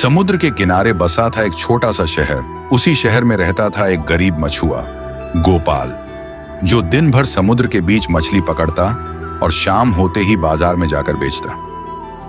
समुद्र के किनारे बसा था एक छोटा सा शहर। उसी शहर में रहता था एक गरीब मछुआ, गोपाल, जो दिन भर समुद्र के बीच मछली पकड़ता और शाम होते ही बाजार में जाकर बेचता।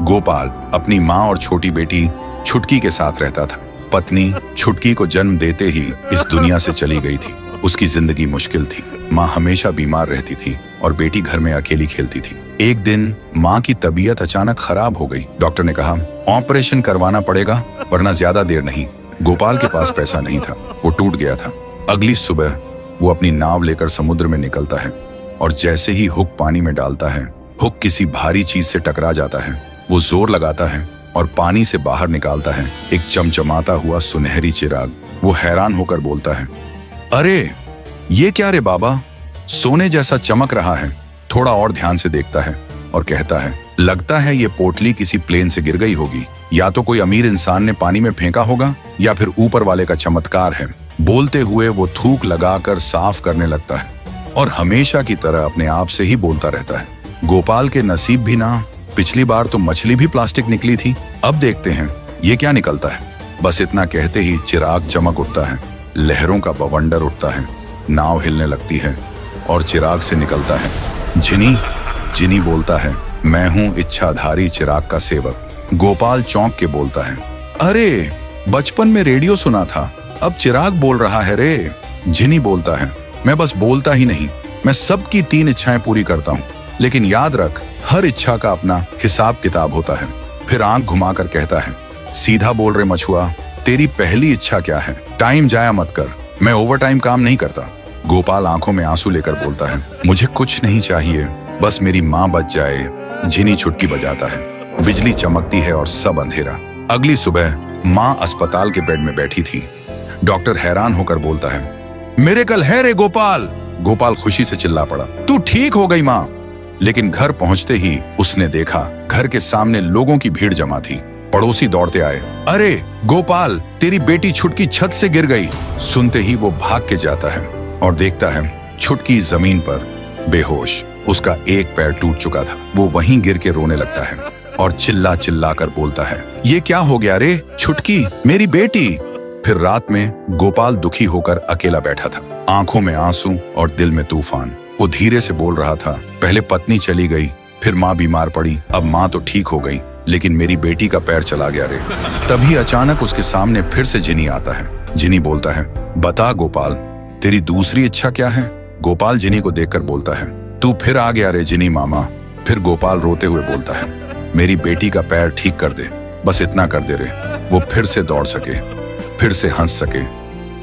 गोपाल अपनी माँ और छोटी बेटी छुटकी के साथ रहता था। पत्नी छुटकी को जन्म देते ही इस दुनिया से चली गई थी। उसकी जिंदगी मुश्किल थी। माँ हमेशा बीमार रहती थी और बेटी घर में अकेली खेलती थी। एक दिन माँ की तबीयत अचानक खराब हो गई। डॉक्टर ने कहा ऑपरेशन करवाना पड़ेगा, वरना ज्यादा देर नहीं। गोपाल के पास पैसा नहीं था, वो टूट गया था। अगली सुबह वो अपनी नाव लेकर समुद्र में निकलता है और जैसे ही हुक पानी में डालता है, हुक किसी भारी चीज से टकरा जाता है। वो जोर लगाता है और पानी से बाहर निकालता है एक चमचमाता हुआ सुनहरी चिराग। वो हैरान होकर बोलता है, अरे ये क्या रे बाबा, सोने जैसा चमक रहा है। थोड़ा और ध्यान से देखता है और कहता है, लगता है ये पोटली किसी प्लेन से गिर गई होगी। या तो कोई अमीर इंसान ने पानी में फेंका होगा या फिर ऊपर वाले का चमत्कार है। बोलते हुए वो थूक लगाकर साफ करने लगता है और हमेशा की तरह अपने आप से ही बोलता रहता है, गोपाल के नसीब भी ना, पिछली बार तो मछली भी प्लास्टिक निकली थी, अब देखते हैं ये क्या निकलता है। बस इतना कहते ही चिराग चमक उठता है, लहरों का बवंडर उठता है, नाव हिलने लगती है और चिराग से निकलता है जिनी। जिनी बोलता है, मैं हूं इच्छाधारी चिराग का सेवक। गोपाल चौंक के बोलता है, अरे बचपन में रेडियो सुना था, अब चिराग बोल रहा है रे। जिनी बोलता है, मैं बस बोलता ही नहीं, मैं सबकी 3 इच्छाएं पूरी करता हूँ, लेकिन याद रख हर इच्छा का अपना हिसाब किताब होता है। फिर आंख घुमाकर कहता है, सीधा बोल रहे मछुआ, तेरी पहली इच्छा क्या है? टाइम जाया मत कर, मैं ओवर टाइम काम नहीं करता। गोपाल आंखों में आंसू लेकर बोलता है, मुझे कुछ नहीं चाहिए, बस मेरी माँ बच जाए। जिनी छुटकी बजाता है, बिजली चमकती है और सब अंधेरा। अगली सुबह माँ अस्पताल के बेड में बैठी थी। डॉक्टर हैरान होकर बोलता है, मिरेकल है रे गोपाल। गोपाल खुशी से चिल्ला पड़ा, तू ठीक हो गई माँ। लेकिन घर पहुंचते ही उसने देखा घर के सामने लोगों की भीड़ जमा थी। पड़ोसी दौड़ते आए, अरे गोपाल, तेरी बेटी छुटकी छत से गिर गई। सुनते ही वो भाग के जाता है और देखता है छुटकी जमीन पर बेहोश, उसका एक पैर टूट चुका था। वो वहीं गिर के रोने लगता है और चिल्ला चिल्ला कर बोलता है, ये क्या हो गया रे छुटकी, मेरी बेटी। फिर रात में गोपाल दुखी होकर अकेला बैठा था, आंखों में आंसू और दिल में तूफान। वो धीरे से बोल रहा था, पहले पत्नी चली गई, फिर माँ बीमार पड़ी, अब माँ तो ठीक हो गई, लेकिन मेरी बेटी का पैर चला गया रे। तभी अचानक उसके सामने फिर से जिनी आता है। जिनी बोलता है, बता गोपाल, तेरी दूसरी इच्छा क्या है? गोपाल जिनी को देखकर बोलता है, तू फिर आ गया रे जिनी मामा। फिर गोपाल रोते हुए बोलता है, मेरी बेटी का पैर ठीक कर दे, बस इतना कर दे रे, वो फिर से दौड़ सके, फिर से हंस सके।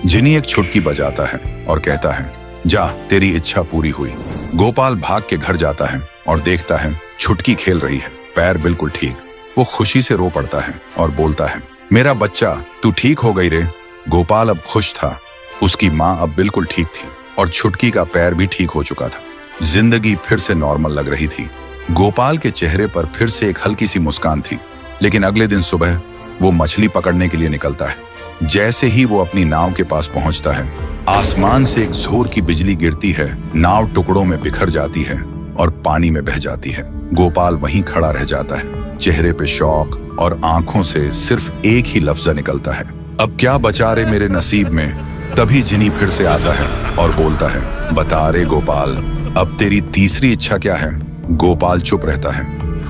जिनी एक छुटकी बजाता है और कहता है, जा तेरी इच्छा पूरी हुई। गोपाल भाग के घर जाता है और देखता है छुटकी खेल रही है, पैर बिल्कुल ठीक। वो खुशी से रो पड़ता है और बोलता है, मेरा बच्चा, तू ठीक हो गई रे। गोपाल अब खुश था, उसकी माँ अब बिल्कुल ठीक थी और छुटकी का पैर भी ठीक हो चुका था। जिंदगी फिर से नॉर्मल लग रही थी। गोपाल के चेहरे पर फिर से एक हल्की सी मुस्कान थी। लेकिन अगले दिन सुबह वो मछली पकड़ने के लिए निकलता है। जैसे ही वो अपनी नाव के पास पहुंचता है, आसमान से एक जोर की बिजली गिरती है, नाव टुकड़ों में बिखर जाती है और पानी में बह जाती है। गोपाल वहीं खड़ा रह जाता है, चेहरे पे शौक और आंखों से सिर्फ एक ही लफ्ज निकलता है, अब क्या बचा रे मेरे नसीब में। तभी जिनी फिर से आता है और बोलता है, बता रे गोपाल, अब तेरी तीसरी इच्छा क्या है? गोपाल चुप रहता है,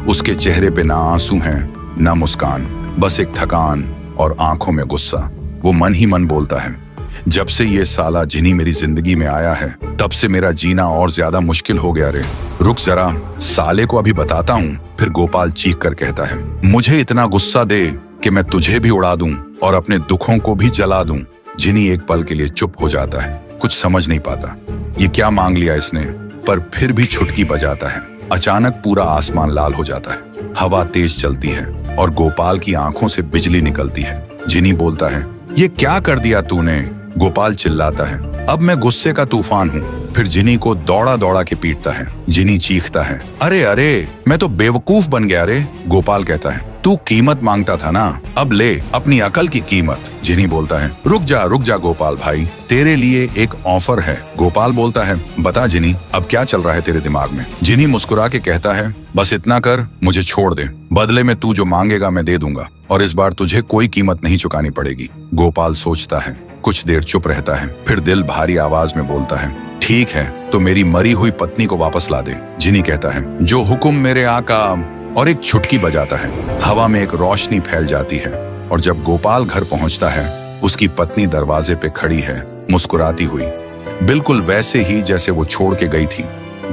उसके चेहरे पे ना आंसू हैं, ना मुस्कान, बस एक थकान और आंखों में गुस्सा। वो मन ही मन बोलता है, जब से ये साला जिनी मेरी जिंदगी में आया है, तब से मेरा जीना और ज्यादा मुश्किल हो गया रे। रुक जरा, साले को अभी बताता हूँ। फिर गोपाल चीख कर कहता है, मुझे इतना गुस्सा दे कि मैं तुझे भी उड़ा दूं और अपने दुखों को भी जला दूं। जिनी एक पल के लिए चुप हो जाता है, कुछ समझ नहीं पाता ये क्या मांग लिया इसने, पर फिर भी छुटकी बजाता है। अचानक पूरा आसमान लाल हो जाता है, हवा तेज चलती है और गोपाल की आंखों से बिजली निकलती है। जिनी बोलता है, ये क्या कर दिया तूने? गोपाल चिल्लाता है, अब मैं गुस्से का तूफान हूँ। फिर जिनी को दौड़ा दौड़ा के पीटता है। जिनी चीखता है, अरे अरे, मैं तो बेवकूफ बन गया रे। गोपाल कहता है, तू कीमत मांगता था ना, अब ले अपनी अकल की कीमत। जिनी बोलता है, रुक जा गोपाल भाई, तेरे लिए एक ऑफर है। गोपाल बोलता है, बता जिनी, अब क्या चल रहा है तेरे दिमाग में। जिनी मुस्कुरा के कहता है, बस इतना कर, मुझे छोड़ दे, बदले में तू जो मांगेगा मैं दे दूंगा, और इस बार तुझे कोई कीमत नहीं चुकानी पड़ेगी। गोपाल सोचता है, कुछ देर चुप रहता है, फिर दिल भारी आवाज में बोलता है, ठीक है, तो मेरी मरी हुई पत्नी को वापस ला दे। जिनी कहता है, जो हुक्म मेरे आका, और एक छुटकी बजाता है। हवा में एक रोशनी फैल जाती है, और जब गोपाल घर पहुंचता है, उसकी पत्नी दरवाजे पे खड़ी है, मुस्कुराती हुई, बिल्कुल वैसे ही जैसे वो छोड़ के गई थी।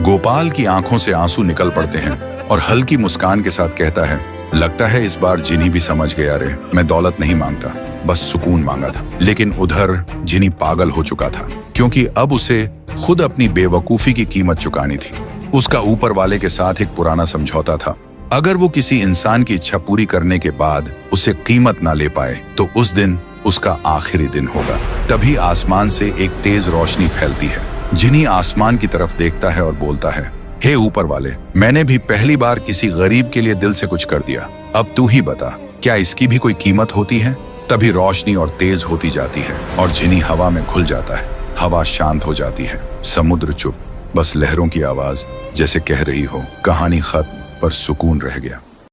गोपाल की आंखों से आंसू निकल पड़ते हैं और हल्की मुस्कान के साथ कहता है, लगता है इस बार जिनी भी समझ गया रे, मैं दौलत नहीं मांगता, बस सुकून मांगा था। लेकिन उधर जिनी पागल हो चुका था, क्योंकि अब उसे खुद अपनी बेवकूफी की कीमत चुकानी थी। उसका ऊपर वाले के साथ एक पुराना समझौता था, अगर वो किसी इंसान की इच्छा पूरी करने के बाद उसे कीमत ना ले पाए तो उस दिन उसका आखिरी दिन होगा। तभी आसमान से एक तेज रोशनी फैलती है। जिनी आसमान की तरफ देखता है और बोलता है, हे ऊपर वाले, मैंने भी पहली बार किसी गरीब के लिए दिल से कुछ कर दिया, अब तू ही बता, क्या इसकी भी कोई कीमत होती है। तभी रोशनी और तेज होती जाती है और जिनी हवा में घुल जाता है। हवा शांत हो जाती है, समुद्र चुप, बस लहरों की आवाज जैसे कह रही हो, कहानी खत्म पर सुकून रह गया।